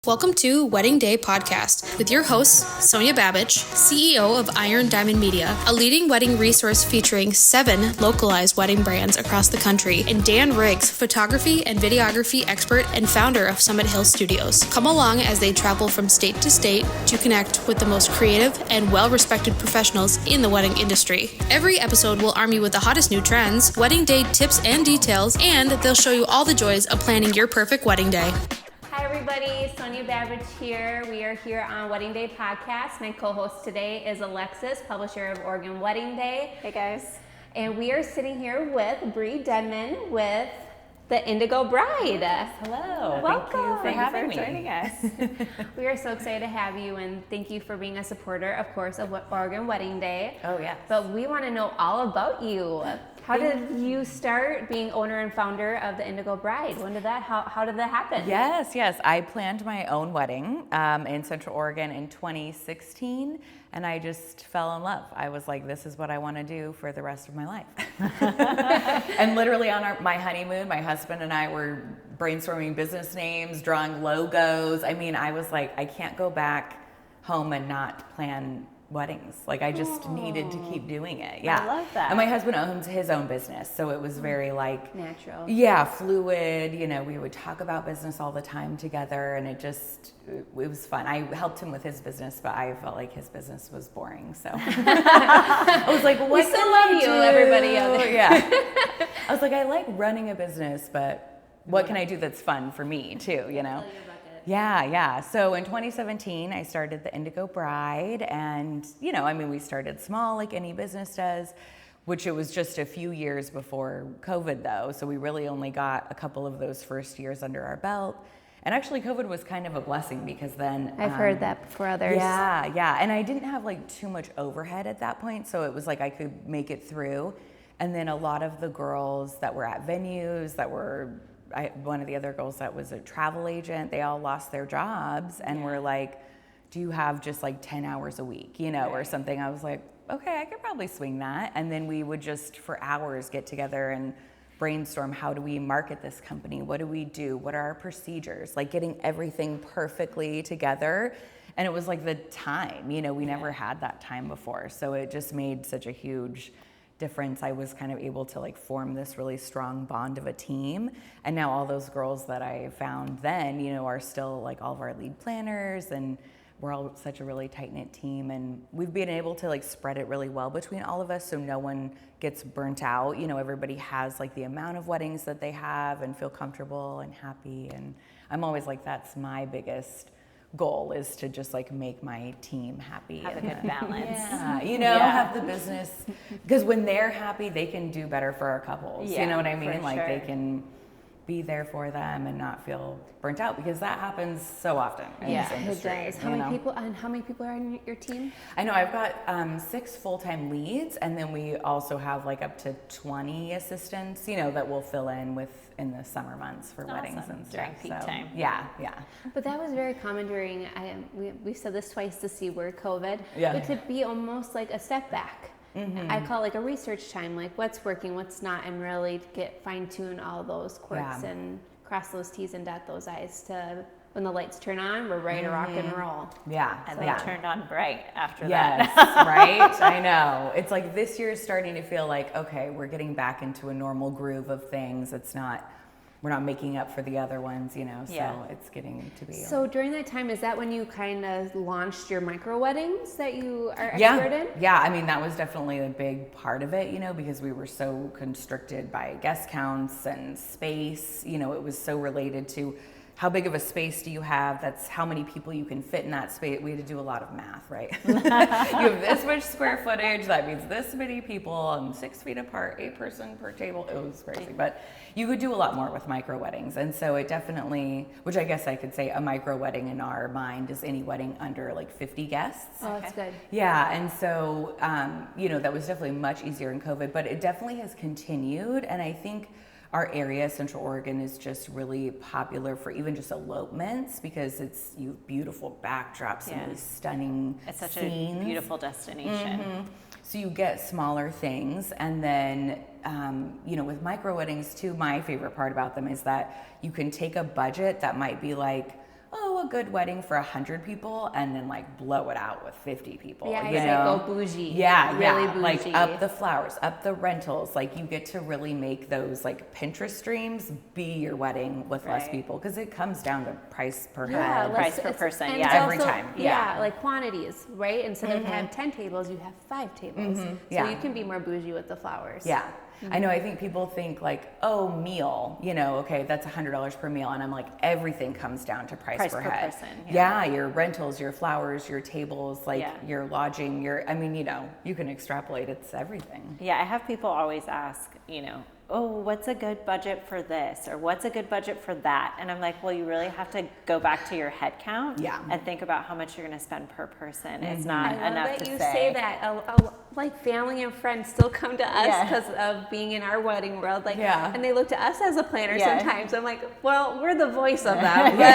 Welcome to Wedding Day Podcast with your hosts, Sonia Babich, CEO of Iron Diamond Media, a leading wedding resource featuring 7 localized wedding brands across the country, and Dan Riggs, photography and videography expert and founder of Summit Hill Studios. Come along as they travel from state to state to connect with the most creative and well-respected professionals in the wedding industry. Every episode will arm you with the hottest new trends, wedding day tips and details, and they'll show you all the joys of planning your perfect wedding day. Hi everybody, Sonia Babich here. We are here on Wedding Day Podcast. My co-host today is Alexis, publisher of Oregon Wedding Day. Hey guys. And we are sitting here with Bree Denman with the Indigo Bride. Hello. Welcome. Thank you for joining us. We are so excited to have you, and thank you for being a supporter, of course, of Oregon Wedding Day. Oh yeah. But we want to know all about you. How did you start being owner and founder of the Indigo Bride? How did that happen? Yes. I planned my own wedding in Central Oregon in 2016, and I just fell in love. I was like, this is what I want to do for the rest of my life. And literally on my honeymoon, my husband and I were brainstorming business names, drawing logos. I mean, I was like, I can't go back home and not plan weddings. Like I just needed to keep doing it. Yeah. I love that. And my husband owns his own business, so it was very like natural. Yeah, fluid. You know, we would talk about business all the time together, and it was fun. I helped him with his business, but I felt like his business was boring. So I was like, well, we still love you, everybody out there. Yeah. I was like, I like running a business, but what can I do that's fun for me too, you know? Yeah. So in 2017, I started the Indigo Bride, and, you know, I mean, we started small like any business does, which it was just a few years before COVID though. So we really only got a couple of those first years under our belt. And actually COVID was kind of a blessing because then I've heard that for others. Yeah. And I didn't have like too much overhead at that point. So it was like I could make it through. And then a lot of the girls that were at venues one of the other girls that was a travel agent, they all lost their jobs and were like, do you have just like 10 hours a week, you know, or something? I was like, okay, I could probably swing that. And then we would just for hours get together and brainstorm, how do we market this company? What do we do? What are our procedures? Like getting everything perfectly together. And it was like the time, you know, we never had that time before. So it just made such a huge difference. I was kind of able to like form this really strong bond of a team. And now all those girls that I found then, you know, are still like all of our lead planners, and we're all such a really tight-knit team, and we've been able to like spread it really well between all of us so no one gets burnt out. You know, everybody has like the amount of weddings that they have and feel comfortable and happy. And I'm always like, that's my biggest goal, is to just like make my team happy. Have a good balance. Yeah, you know, have the business, because when they're happy, they can do better for our couples. Yeah, you know what I mean? Like sure. they can be there for them and not feel burnt out, because that happens so often in this industry. It does. How many people are on your team? I know I've got 6 full-time leads, and then we also have like up to 20 assistants, you know, that will fill in in the summer months for weddings and stuff. During peak time. Yeah. But that was very common during, we've said this twice, the C word, COVID. Yeah. But to be almost like a step back. Mm-hmm. I call it like a research time, like what's working, what's not, and really get fine-tune all those quirks and cross those T's and dot those I's to when the lights turn on, we're ready to rock and roll. Yeah. And they turned on bright after that. Yes, right? I know. It's like this year is starting to feel like, okay, we're getting back into a normal groove of things. We're not making up for the other ones, you know, so it's getting to be. So during that time, is that when you kind of launched your micro weddings that you are expert in? Yeah, I mean, that was definitely a big part of it, you know, because we were so constricted by guest counts and space. You know, it was so related to how big of a space do you have? That's how many people you can fit in that space. We had to do a lot of math, right? You have this much square footage, that means this many people, and 6 feet apart, 8 person per table. It was crazy, but you could do a lot more with micro weddings. And so it definitely, which I guess I could say a micro wedding in our mind is any wedding under like 50 guests. Oh, that's good. Yeah, and so, you know, that was definitely much easier in COVID, but it definitely has continued. And I think our area, Central Oregon, is just really popular for even just elopements, because it's beautiful backdrops and these stunning It's such scenes. a beautiful destination. Mm-hmm. So you get smaller things, and then you know, with micro weddings too, my favorite part about them is that you can take a budget that might be like oh, a good wedding for 100 people, and then like blow it out with 50 people. Yeah, you know? go bougie. Yeah, really yeah. bougie. Like up the flowers, up the rentals. Like you get to really make those like Pinterest streams be your wedding with less people, because it comes down to price per head, price per person. and Yeah, it's every also- time. Yeah, like quantities, right? Instead of have 10 tables, you have 5 tables. So Yeah. you can be more bougie with the flowers. Yeah. I know, I think people think like, oh, meal, you know, okay, that's $100 per meal. And I'm like, everything comes down to price per head. person, Yeah, your rentals, your flowers, your tables, like Yeah. your lodging, I mean, you know, you can extrapolate, it's everything. Yeah, I have people always ask, you know, oh, what's a good budget for this? Or what's a good budget for that? And I'm like, well, you really have to go back to your head count and think about how much you're going to spend per person. It's not I love enough that to you say. say that. Like family and friends still come to us because of being in our wedding world. Like, and they look to us as a planner sometimes. I'm like, well, we're the voice of them. But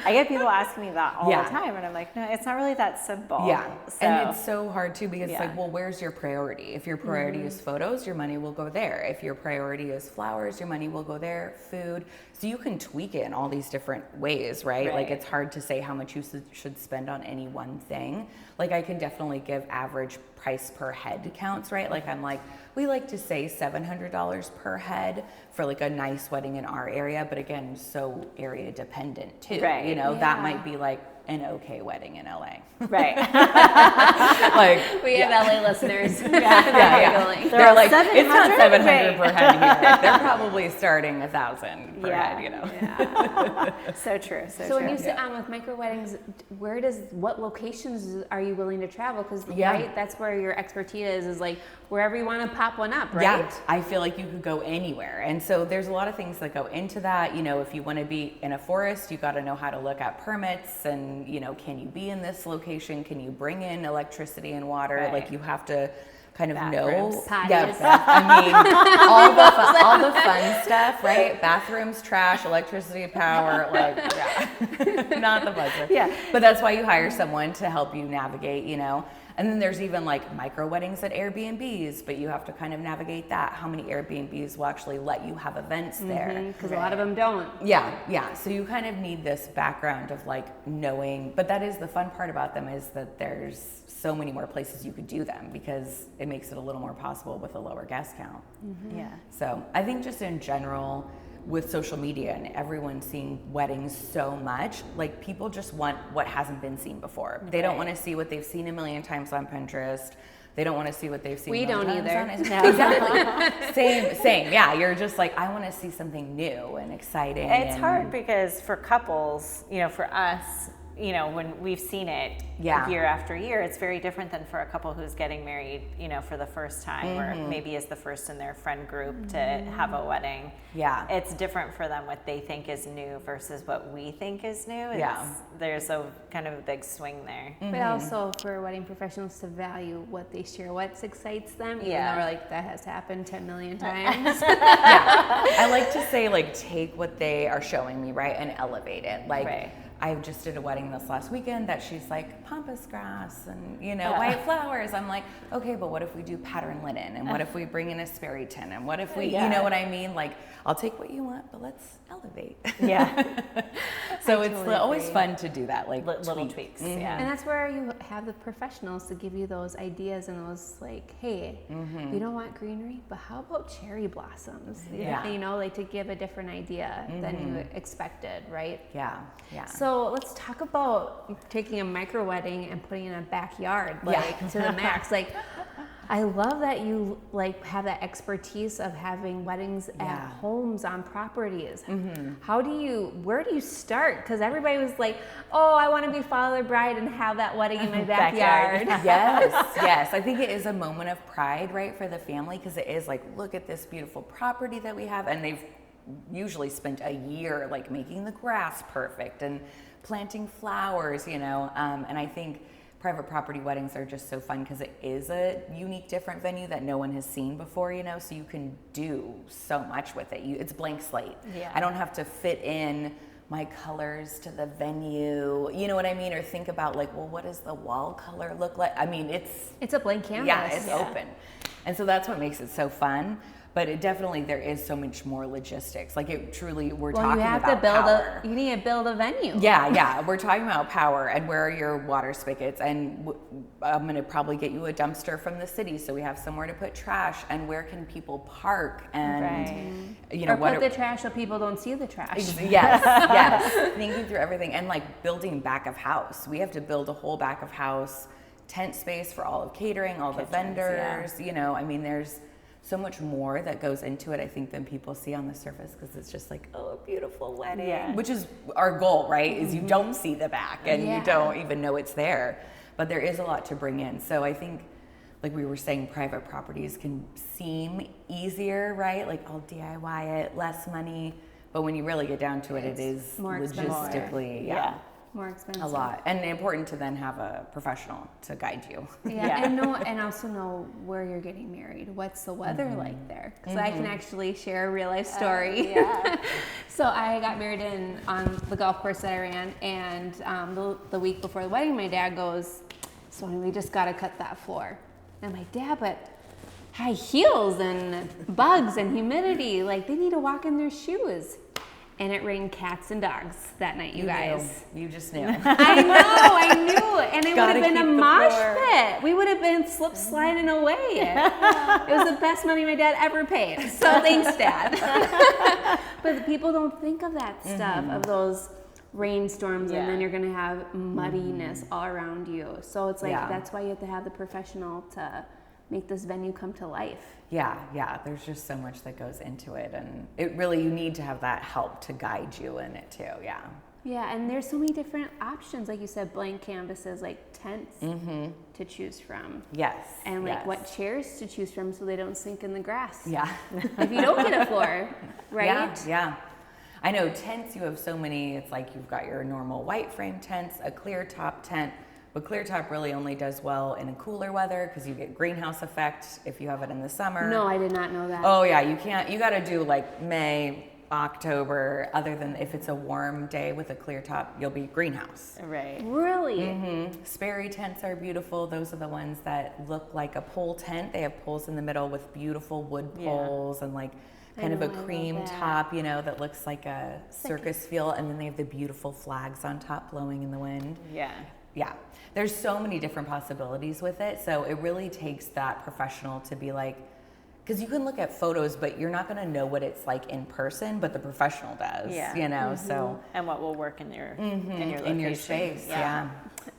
I get people asking me that all the time, and I'm like, no, it's not really that simple. Yeah, So, and it's so hard too, because it's like, well, where's your priority? If your priority is photos, your money will go there. If your priority is flowers, your money will go there. Food, so you can tweak it in all these different ways, right? Like it's hard to say how much you should spend on any one thing. Like I can definitely give average price per head counts, right? Like I'm like, we like to say $700 per head for like a nice wedding in our area, but again, so area dependent too. Right. You know, that might be like an okay wedding in LA. right. Like we have LA listeners. yeah. They're like, it's not 700 per head here. Like, they're probably starting 1,000 per head, you know. So true. So when you sit on with micro weddings, what locations are you willing to travel? Because right, that's where your expertise is, like wherever you want to pop one up, right? Yeah, I feel like you could go anywhere. And so there's a lot of things that go into that. You know, if you want to be in a forest, you got to know how to look at permits and, you know, can you be in this location? Can you bring in electricity and water? Right. Like you have to kind of Bathrooms. know. Potties. Yeah, I mean, all the fun stuff, right? Bathrooms, trash, electricity, power, like, not the buzzer. Yeah. But that's why you hire someone to help you navigate, you know. And then there's even like micro weddings at Airbnbs, but you have to kind of navigate that. How many Airbnbs will actually let you have events there? Because a lot of them don't. Yeah. So you kind of need this background of like knowing, but that is the fun part about them, is that there's so many more places you could do them, because it makes it a little more possible with a lower guest count. Yeah. So I think just in general, with social media and everyone seeing weddings so much, like people just want what hasn't been seen before. They don't want to see what they've seen a million times on Pinterest. They don't want to see what they've seen. We don't either. Exactly. Same. Yeah, you're just like, I want to see something new and exciting. It's hard because for couples, you know, for us, you know, when we've seen it year after year, it's very different than for a couple who's getting married, you know, for the first time, or maybe is the first in their friend group to have a wedding. Yeah. It's different for them what they think is new versus what we think is new. There's a kind of a big swing there. But also for wedding professionals to value what they share, what excites them, even though we're like, that has happened 10 million times. I like to say, like, take what they are showing me, right, and elevate it. Like, I just did a wedding this last weekend that she's like, pampas grass and, you know, white flowers. I'm like, okay, but what if we do pattern linen? And what if we bring in a Sperry tin? And what if we, you know what I mean? Like, I'll take what you want, but let's elevate. So it's always fun to do that, like little tweaks. And that's where you have the professionals to give you those ideas and those, like, hey, you don't want greenery, but how about cherry blossoms? You know, like to give a different idea than you expected, right? Yeah. So let's talk about taking a micro wedding and putting it in a backyard, like to the max. Like, I love that you like have that expertise of having weddings at homes on properties. Where do you start? Because everybody was like, oh, I want to be father bride and have that wedding in my backyard. Yes. I think it is a moment of pride, right, for the family, because it is like, look at this beautiful property that we have, and they've usually spent a year like making the grass perfect and planting flowers, you know, and I think private property weddings are just so fun because it is a unique, different venue that no one has seen before, you know, so you can do so much with it. It's blank slate. I don't have to fit in my colors to the venue, you know what I mean? Or think about like, well, what does the wall color look like? I mean, it's a blank canvas. Yeah, it's open. And so that's what makes it so fun. But it definitely, there is so much more logistists. Like it truly, we're Well, talking you have about to build power. you need to build a venue. Yeah, we're talking about power and where are your water spigots, and I'm going to probably get you a dumpster from the city so we have somewhere to put trash, and where can people park, and you know, or put the trash so people don't see the trash. Yes, thinking through everything, and like building back of house. We have to build a whole back of house tent space for all of catering, all the vendors. You know, I mean, there's so much more that goes into it, I think, than people see on the surface, because it's just like, oh, a beautiful wedding, which is our goal, right? Is you don't see the back and you don't even know it's there, but there is a lot to bring in. So I think, like we were saying, private properties can seem easier, right? Like I'll DIY it, less money, but when you really get down to it, it is more logistically, more expensive. a lot, and important to then have a professional to guide you. And also know where you're getting married. What's the weather like there? Because I can actually share a real life story. So I got married on the golf course that I ran, and the week before the wedding, my dad goes, "So we just got to cut that floor." And I'm like, "Dad, but high heels and bugs and humidity, like they need to walk in their shoes." And it rained cats and dogs that night, you guys. You just knew. I knew. And it would have been a mosh pit. We would have been slip sliding away. It was the best money my dad ever paid. So thanks, Dad. But the people don't think of that stuff, of those rainstorms, and then you're going to have muddiness all around you. So it's like, that's why you have to have the professional to make this venue come to life. Yeah, there's just so much that goes into it, and it really, you need to have that help to guide you in it too. Yeah, and there's so many different options, like you said, blank canvases, like tents to choose from. Yes. And like what chairs to choose from so they don't sink in the grass. Yeah. If you don't get a floor, right? Yeah. I know tents, you have so many. It's like you've got your normal white frame tents, a clear top tent. But clear top really only does well in a cooler weather, because you get greenhouse effect if you have it in the summer. No, I did not know that. Oh yeah, you got to do like May, October, other than if it's a warm day with a clear top, you'll be greenhouse. Right. Really? Sperry tents are beautiful. Those are the ones that look like a pole tent. They have poles in the middle with beautiful wood poles and like kind of a cream top, you know, that looks like a circus feel. And then they have the beautiful flags on top blowing in the wind. Yeah. There's so many different possibilities with it. So it really takes that professional to be like, because you can look at photos, but you're not going to know what it's like in person, but the professional does, you know, so. And what will work in your, in your space,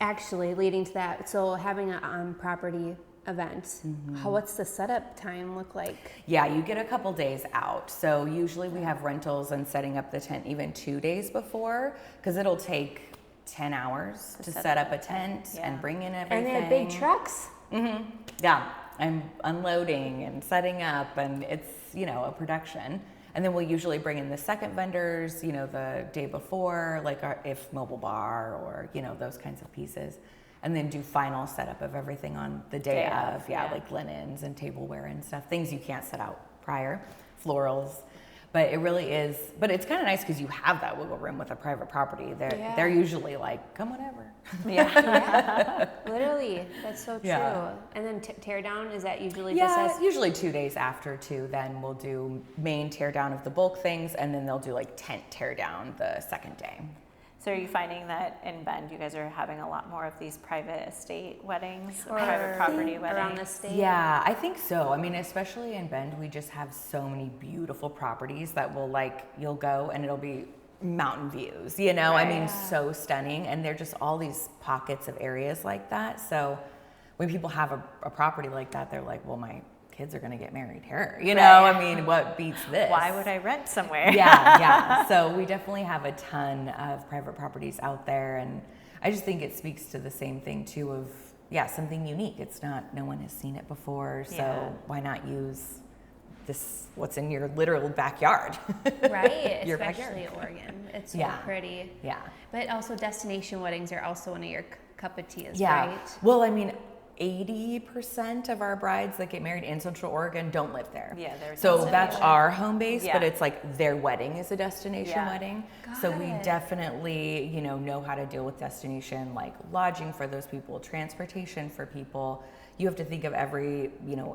Actually, leading to that, so having an on-property event, what's the setup time look like? Yeah, you get a couple days out. So usually we have rentals and setting up the tent even 2 days before, because it'll take 10 hours to set up a tent and bring in everything. And they're big trucks. Yeah, and unloading and setting up, and it's, you know, a production. And then we'll usually bring in the second vendors, you know, the day before, like if mobile bar or, you know, those kinds of pieces. And then do final setup of everything on the day of, like linens and tableware and stuff, things you can't set out prior, florals. But it really is, but it's kind of nice because you have that wiggle room with a private property. They're usually like, come whenever. Literally, that's so true. And then tear down, is that usually usually 2 days after too. Then we'll do main tear down of the bulk things, and then they'll do like tent tear down the second day. So are you finding that in Bend, you guys are having a lot more of these private estate weddings, or private property weddings? Around the state? Yeah, I think so. I mean, especially in Bend, we just have so many beautiful properties that will you'll go and it'll be mountain views, you know? I mean, so stunning. And they're just all these pockets of areas like that. So when people have a property like that, they're like, well, my kids are going to get married here, you know? I mean, what beats this? Why would I rent somewhere? Yeah. So we definitely have a ton of private properties out there, and I just think it speaks to the same thing too of something unique. It's not, no one has seen it before, so why not use this, what's in your literal backyard? Right, your especially backyard. Oregon. It's so pretty. Yeah. But also destination weddings are also one of your cup of teas, yeah. right? Well, I mean, 80% of our brides that get married in Central Oregon don't live there. Yeah, so that's our home base, Yeah. but it's like their wedding is a destination wedding. So we it. definitely, know how to deal with destination, like lodging for those people, transportation for people. You have to think of every,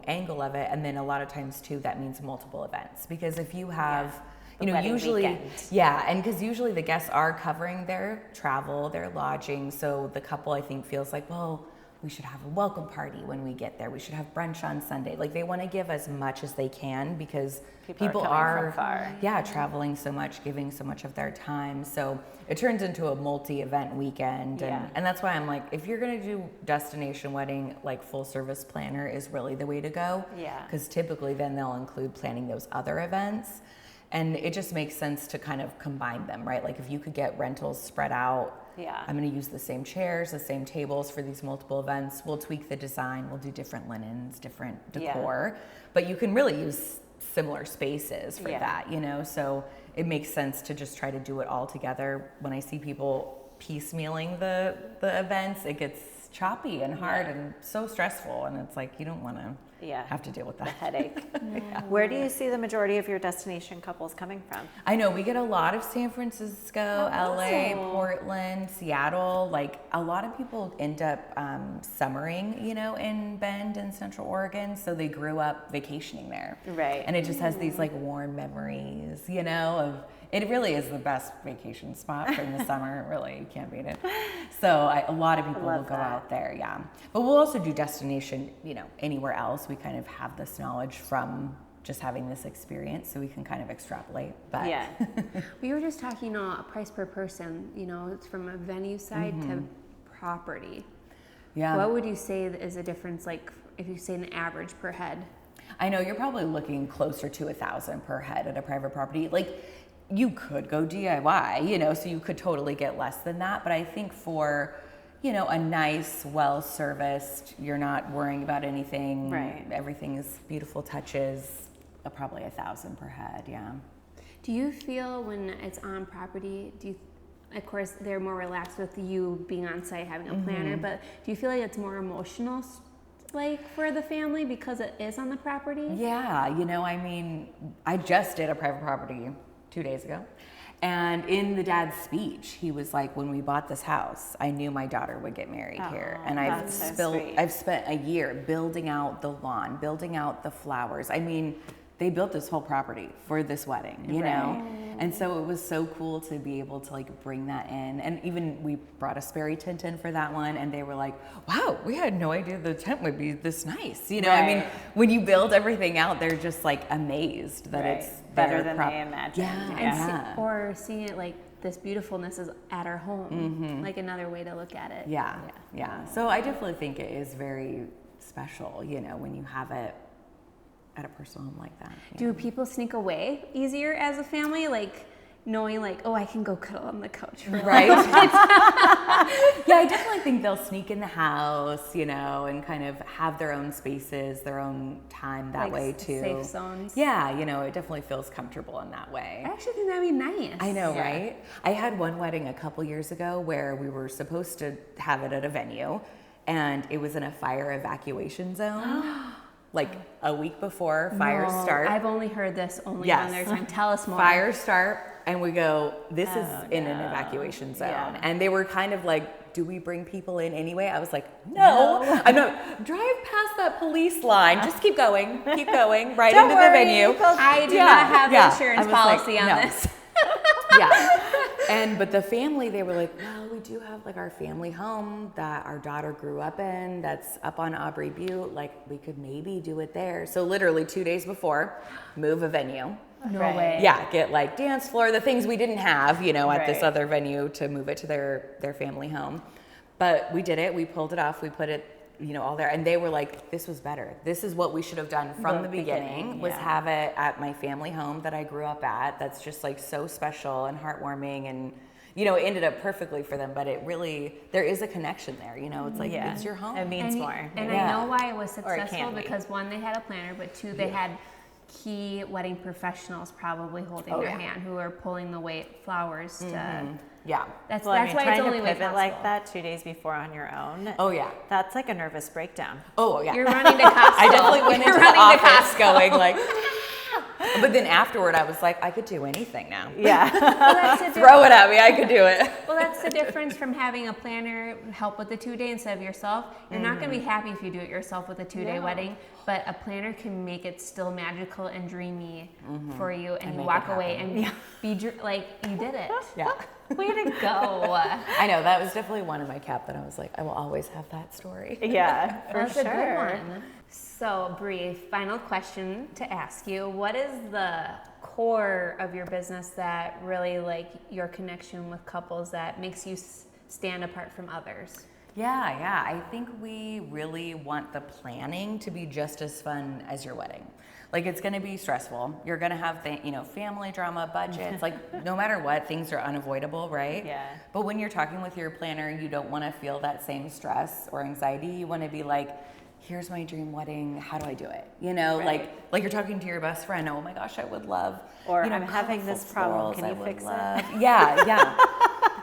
angle of it. And then a lot of times too, that means multiple events, because if you have, usually, and because usually the guests are covering their travel, their lodging. So the couple, I think, feels like, well, we should have a welcome party when we get there. We should have brunch on Sunday. Like, they want to give as much as they can, because people are from far. Traveling so much, giving so much of their time. So it turns into a multi-event weekend. And that's why I'm like, if you're going to do destination wedding, like full service planner is really the way to go. Yeah. Because typically then they'll include planning those other events. And it just makes sense to kind of combine them, right? Like, if you could get rentals spread out, I'm going to use the same chairs, the same tables for these multiple events. We'll tweak the design. We'll do different linens, different decor. But you can really use similar spaces for that, So it makes sense to just try to do it all together. When I see people piecemealing the events, it gets choppy and hard and so stressful. And it's like, you don't want to have to deal with that. The headache. Where do you see the majority of your destination couples coming from? I know we get a lot of San Francisco, LA, Portland, Seattle. Like, a lot of people end up summering, in Bend in Central Oregon. So they grew up vacationing there. Right. And it just has these like warm memories, of it really is the best vacation spot for the summer. Really, you can't beat it. So a lot of people will go out there, But we'll also do destination, anywhere else. We kind of have this knowledge from just having this experience, so we can kind of extrapolate. But we were just talking a price per person. It's from a venue side to property. Yeah. What would you say is the difference? Like, if you say an average per head? I know you're probably looking closer to $1,000 per head at a private property. Like, you could go DIY, so you could totally get less than that. But I think for, a nice, well-serviced, you're not worrying about anything. Right. Everything is beautiful touches, probably $1,000 per head, Do you feel when it's on property, of course, they're more relaxed with you being on site, having a planner, but do you feel like it's more emotional, like, for the family because it is on the property? Yeah, I just did a private property 2 days ago. And in the dad's speech, he was like, when we bought this house, I knew my daughter would get married here. And I've spent a year building out the lawn, building out the flowers. They built this whole property for this wedding, you know? And so it was so cool to be able to like bring that in. And even we brought a Sperry tent in for that one, and they were like, wow, we had no idea the tent would be this nice. When you build everything out, they're just like amazed that it's better than they imagined. Or seeing it like this beautifulness is at our home, like another way to look at it. Yeah. So I definitely think it is very special, when you have it at a personal home like that. Do people sneak away easier as a family, like knowing like, oh, I can go cuddle on the couch for right? Yeah, I definitely think they'll sneak in the house, and kind of have their own spaces, their own time that way too. Safe zones. Yeah, it definitely feels comfortable in that way. I actually think that'd be nice. I know, right? I had one wedding a couple years ago where we were supposed to have it at a venue, and it was in a fire evacuation zone. Like a week before fires start. I've only heard this on their time. Tell us more. Fires start, and we go, this is in an evacuation zone. Yeah. And they were kind of like, do we bring people in anyway? I was like, no. I'm not. Drive past that police line. Just keep going, right into the venue. I do not have insurance policy on this. But the family, they were like, well, we do have like our family home that our daughter grew up in that's up on Aubrey Butte. Like, we could maybe do it there. So literally 2 days before, move a venue. No way. Yeah, get like dance floor, the things we didn't have, at this other venue to move it to their family home. But we did it. We pulled it off. We put it, all there. And they were like, this was better. This is what we should have done from the beginning, was have it at my family home that I grew up at. That's just like so special and heartwarming, and it ended up perfectly for them, but it really, there is a connection there, it's like, it's your home. It means more. And I know why it was successful, because one, they had a planner, but two, they had key wedding professionals probably holding your hand, who are pulling the weight, flowers to. Yeah. That's I mean, why it's trying only to way pivot possible. like that 2 days before on your own. Oh yeah. That's like a nervous breakdown. Oh yeah. You're running to Costco. I definitely went into the office going like, but then afterward I was like, I could do anything now. Yeah. Throw it at me, I could do it. Well, that's the difference from having a planner help with the 2-day instead of yourself. You're not going to be happy if you do it yourself with a 2-day wedding, but a planner can make it still magical and dreamy for you, and you walk away and be like, you did it. Yeah. Way to go. I know, that was definitely one in my cap that I was like, I will always have that story. Yeah, for That's sure. a good one. So, Bree, final question to ask you. What is the core of your business that really, like, your connection with couples that makes you stand apart from others? Yeah. I think we really want the planning to be just as fun as your wedding. Like, it's going to be stressful. You're going to have, family drama, budgets. Like, no matter what, things are unavoidable, right? Yeah. But when you're talking with your planner, you don't want to feel that same stress or anxiety. You want to be like, here's my dream wedding. How do I do it? Right. Like you're talking to your best friend. Oh my gosh, I would love. Or I'm having this problem. Can you fix it? Yeah.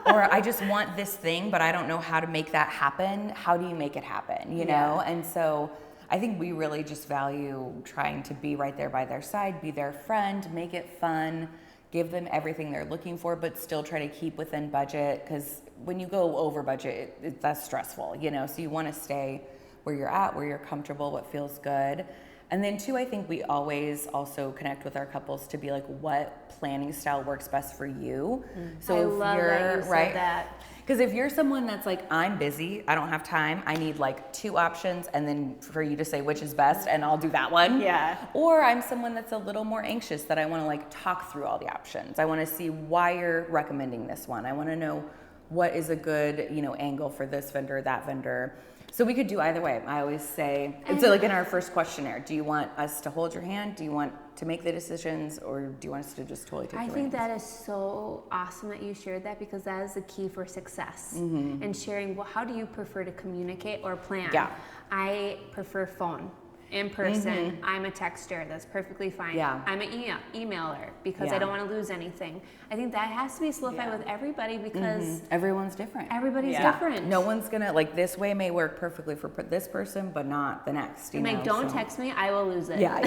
Or I just want this thing, but I don't know how to make that happen. How do you make it happen? You know? And so I think we really just value trying to be right there by their side, be their friend, make it fun, give them everything they're looking for, but still try to keep within budget. Because when you go over budget, that's stressful, So you want to stay where you're at, where you're comfortable, what feels good. And then too, I think we always also connect with our couples to be like, what planning style works best for you. So I if love you're that you said that. Because if you're someone that's like, I'm busy, I don't have time, I need like 2 options, and then for you to say which is best, and I'll do that one. Yeah. Or I'm someone that's a little more anxious, that I want to like talk through all the options. I want to see why you're recommending this one. I want to know what is a good, angle for this vendor, that vendor. So we could do either way. I always say, it's like in our first questionnaire, do you want us to hold your hand? Do you want to make the decisions, or do you want us to just totally take the I think reins? that is so awesome that you shared that, because that is the key for success. And sharing, well, how do you prefer to communicate or plan? Yeah. I prefer phone. In person, I'm a texter. That's perfectly fine. Yeah. I'm an emailer because I Yeah. don't want to lose anything. I think that has to be solidified with everybody, because Everyone's different. everybody's different. No one's gonna, like, this way may work perfectly for this person, but not the next. You know, Don't so. text me, I will lose it. Yeah.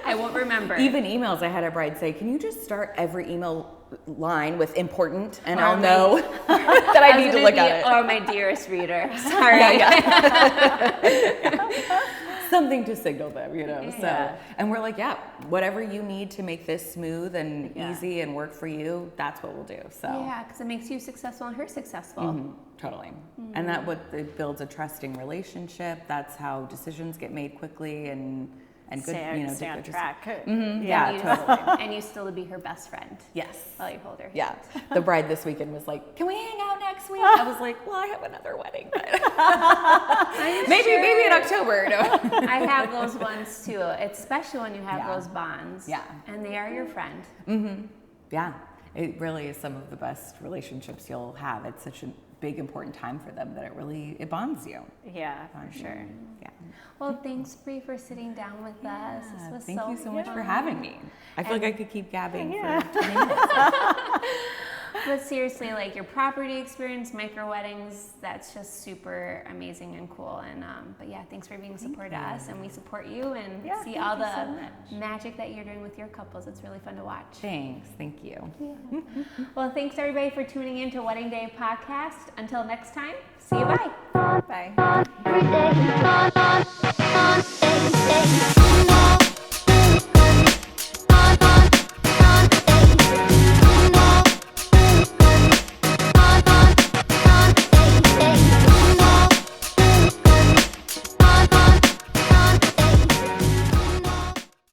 I won't remember. Even emails, I had a bride say, can you just start every email line with important, and Or I'll my- know that I need to look at it. Or my dearest reader. Sorry. Something to signal them, Yeah. So, and we're like, whatever you need to make this smooth and easy and work for you, that's what we'll do. So Yeah, because it makes you successful and her successful. totally. And that it builds a trusting relationship. That's how decisions get made quickly and good, Stay on good track. Yeah, totally. And you still to be her best friend Yes. while you hold her. Yeah. The bride this weekend was like, can we hang out next week? I was like, well, I have another wedding. Maybe in October. No. I have those ones too. It's special when you have Yeah. those bonds. Yeah. And they are your friend. Yeah. It really is some of the best relationships you'll have. It's such a big, important time for them that it bonds you. Yeah, for sure. Yeah. Well, thanks, Bree, for sitting down with us. This was Thank you so much for fun. having me. I feel like I could keep gabbing Yeah. for 20 minutes. But seriously, like your property experience, micro weddings, that's just super amazing and cool. And but yeah, thanks for being a support to us, and we support you and see all thank the you so much. magic that you're doing with your couples. It's really fun to watch. Thanks. Thank you. Well, thanks everybody for tuning in to Wedding Day Podcast. Until next time, see you. Bye. Bye. Every day, on, day.